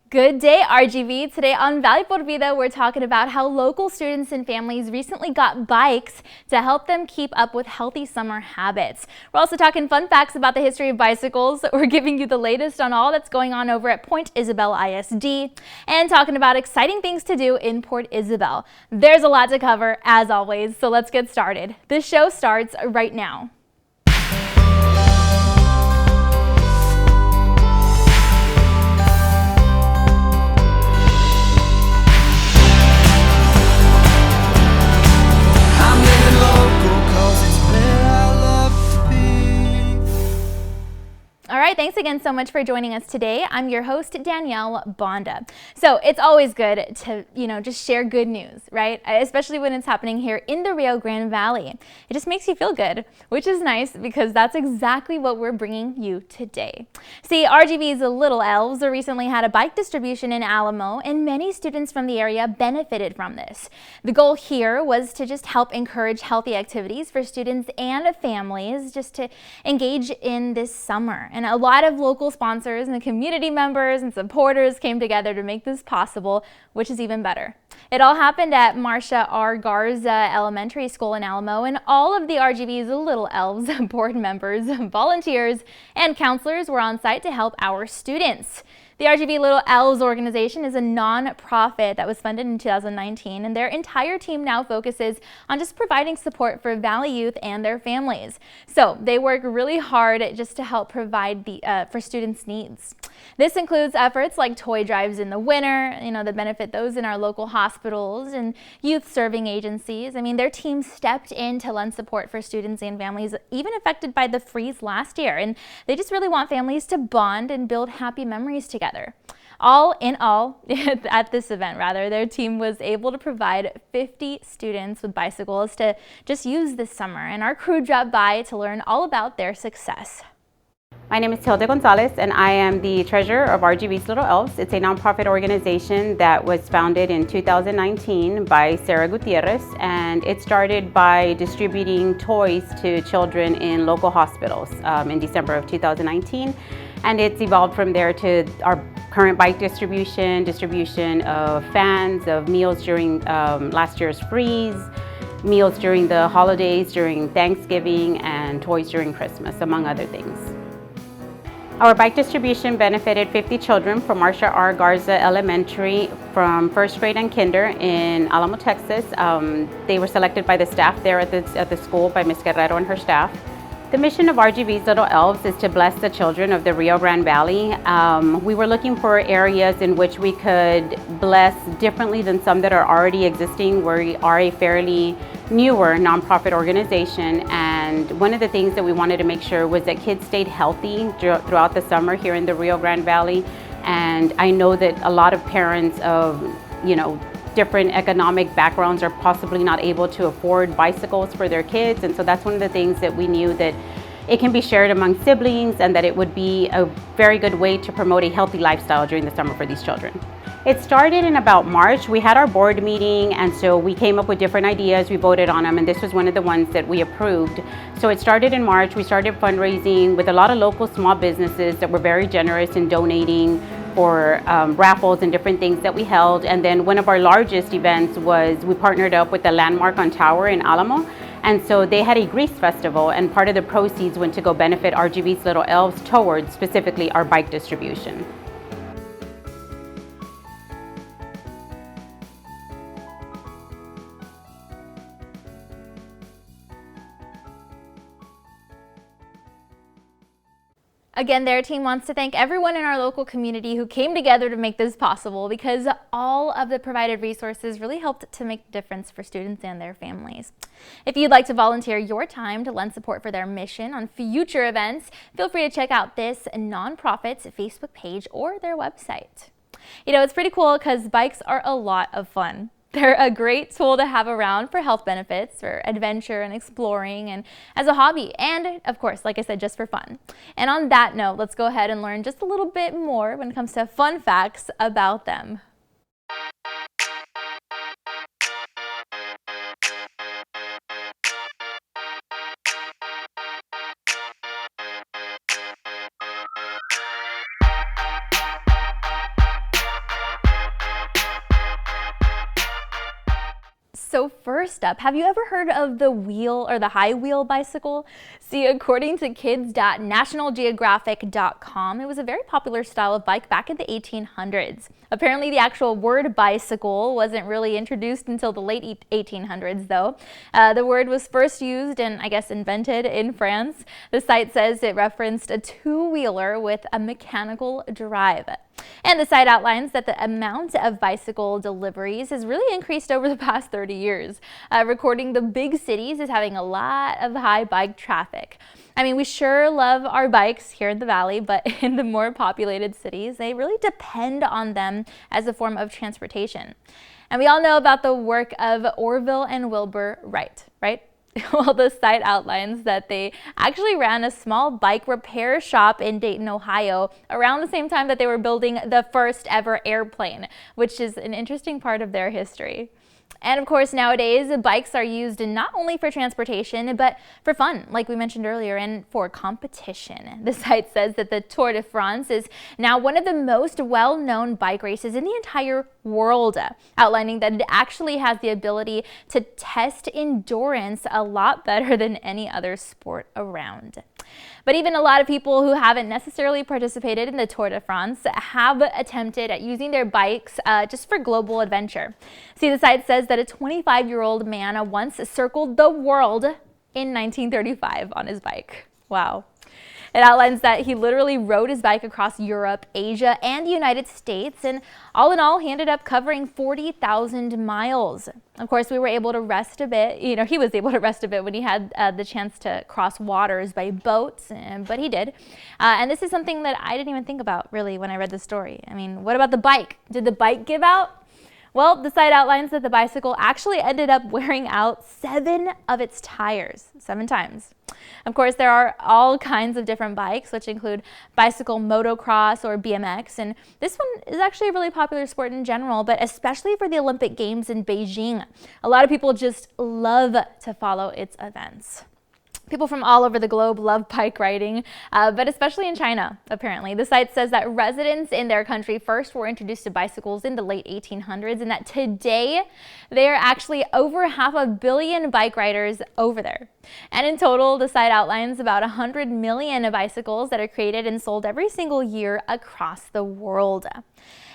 Good day, RGV. Today on Valley por Vida, we're talking about how local students and families recently got bikes to help them keep up with healthy summer habits. We're also talking fun facts about the history of bicycles. We're giving you the latest on all that's going on over at Point Isabel ISD and talking about exciting things to do in Port Isabel. There's a lot to cover, as always, so let's get started. This show starts right now. All right, thanks again so much for joining us today. I'm your host, Danielle Banda. So it's always good to, just share good news, right? Especially when it's happening here in the Rio Grande Valley. It just makes you feel good, which is nice because that's exactly what we're bringing you today. See, RGV's Little Elves recently had a bike distribution in Alamo, and many students from the area benefited from this. The goal here was to just help encourage healthy activities for students and families just to engage in this summer. And a lot of local sponsors and community members and supporters came together to make this possible, which is even better. It all happened at Marcia R. Garza Elementary School in Alamo, and all of the RGV's Little Elves board members, volunteers, and counselors were on site to help our students. The RGV Little Elves organization is a non-profit that was funded in 2019, and their entire team now focuses on just providing support for Valley youth and their families. So they work really hard just to help provide for students' needs. This includes efforts like toy drives in the winter, that benefit those in our local hospitals and youth serving agencies. Their team stepped in to lend support for students and families even affected by the freeze last year, and they just really want families to bond and build happy memories together. All in all, at this event, their team was able to provide 50 students with bicycles to just use this summer, and our crew dropped by to learn all about their success. My name is Hilda Gonzalez, and I am the treasurer of RGV's Little Elves. It's a nonprofit organization that was founded in 2019 by Sarah Gutierrez, and it started by distributing toys to children in local hospitals in December of 2019. And it's evolved from there to our current bike distribution of fans, of meals during last year's freeze, meals during the holidays, during Thanksgiving, and toys during Christmas, among other things. Our bike distribution benefited 50 children from Marcia R. Garza Elementary from first grade and kinder in Alamo, Texas. They were selected by the staff there at the school, by Ms. Guerrero and her staff. The mission of RGV's Little Elves is to bless the children of the Rio Grande Valley. We were looking for areas in which we could bless differently than some that are already existing. We are a fairly newer nonprofit organization, and one of the things that we wanted to make sure was that kids stayed healthy throughout the summer here in the Rio Grande Valley. And I know that a lot of parents of, different economic backgrounds are possibly not able to afford bicycles for their kids, and so that's one of the things that we knew that it can be shared among siblings and that it would be a very good way to promote a healthy lifestyle during the summer for these children. It started in about March. We had our board meeting, and so we came up with different ideas. We voted on them, and this was one of the ones that we approved. So it started in March. We started fundraising with a lot of local small businesses that were very generous in donating for raffles and different things that we held. And then one of our largest events was we partnered up with the Landmark on Tower in Alamo. And so they had a grease festival, and part of the proceeds went to go benefit RGV's Little Elves towards specifically our bike distribution. Again, their team wants to thank everyone in our local community who came together to make this possible, because all of the provided resources really helped to make a difference for students and their families. If you'd like to volunteer your time to lend support for their mission on future events, feel free to check out this nonprofit's Facebook page or their website. It's pretty cool because bikes are a lot of fun. They're a great tool to have around for health benefits, for adventure and exploring, and as a hobby, and of course, like I said, just for fun. And on that note, let's go ahead and learn just a little bit more when it comes to fun facts about them. So first up, have you ever heard of the wheel or the high wheel bicycle? See, according to kids.nationalgeographic.com, it was a very popular style of bike back in the 1800s. Apparently, the actual word bicycle wasn't really introduced until the late 1800s, though. The word was first used and, I guess, invented in France. The site says it referenced a two-wheeler with a mechanical drive. And the site outlines that the amount of bicycle deliveries has really increased over the past 30 years, recording the big cities as having a lot of high bike traffic. I mean, we sure love our bikes here in the Valley, but in the more populated cities, they really depend on them as a form of transportation. And we all know about the work of Orville and Wilbur Wright, right? Well, the site outlines that they actually ran a small bike repair shop in Dayton, Ohio, around the same time that they were building the first ever airplane, which is an interesting part of their history. And of course, nowadays, bikes are used not only for transportation, but for fun, like we mentioned earlier, and for competition. The site says that the Tour de France is now one of the most well-known bike races in the entire world, outlining that it actually has the ability to test endurance a lot better than any other sport around. But even a lot of people who haven't necessarily participated in the Tour de France have attempted at using their bikes just for global adventure. See, the site says that a 25-year-old man once circled the world in 1935 on his bike. Wow. It outlines that he literally rode his bike across Europe, Asia, and the United States, and all in all, he ended up covering 40,000 miles. Of course, we were able to rest a bit. He was able to rest a bit when he had the chance to cross waters by boats, but he did. And this is something that I didn't even think about, really, when I read the story. I mean, what about the bike? Did the bike give out? Well, the site outlines that the bicycle actually ended up wearing out 7 of its tires, 7 times. Of course, there are all kinds of different bikes, which include bicycle motocross or BMX, and this one is actually a really popular sport in general, but especially for the Olympic Games in Beijing. A lot of people just love to follow its events. People from all over the globe love bike riding, but especially in China, apparently. The site says that residents in their country first were introduced to bicycles in the late 1800s, and that today there are actually over 500 million bike riders over there. And in total, the site outlines about 100 million bicycles that are created and sold every single year across the world.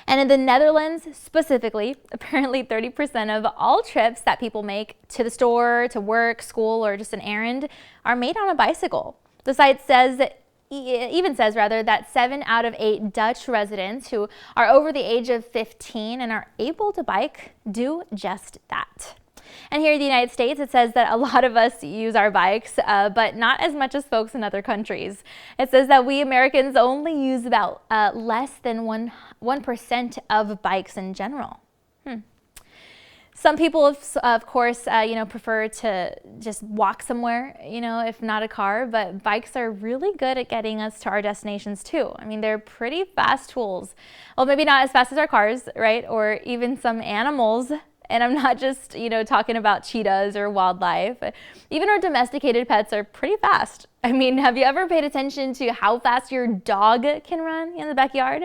And in the Netherlands specifically, apparently 30% of all trips that people make to the store, to work, school, or just an errand are made on a bicycle. The site says that that 7 out of 8 Dutch residents who are over the age of 15 and are able to bike do just that. And here in the United States, it says that a lot of us use our bikes, but not as much as folks in other countries. It says that we Americans only use about less than 1% of bikes in general. Some people, of course, prefer to just walk somewhere, if not a car, but bikes are really good at getting us to our destinations too. I mean, they're pretty fast tools. Well, maybe not as fast as our cars, right? Or even some animals. And I'm not just, talking about cheetahs or wildlife. Even our domesticated pets are pretty fast. I mean, have you ever paid attention to how fast your dog can run in the backyard?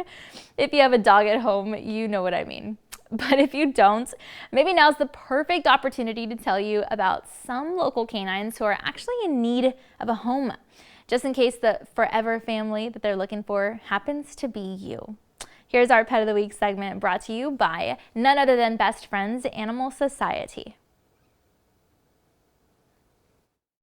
If you have a dog at home, you know what I mean. But if you don't, maybe now's the perfect opportunity to tell you about some local canines who are actually in need of a home, just in case the forever family that they're looking for happens to be you. Here's our Pet of the Week segment brought to you by none other than Best Friends Animal Society.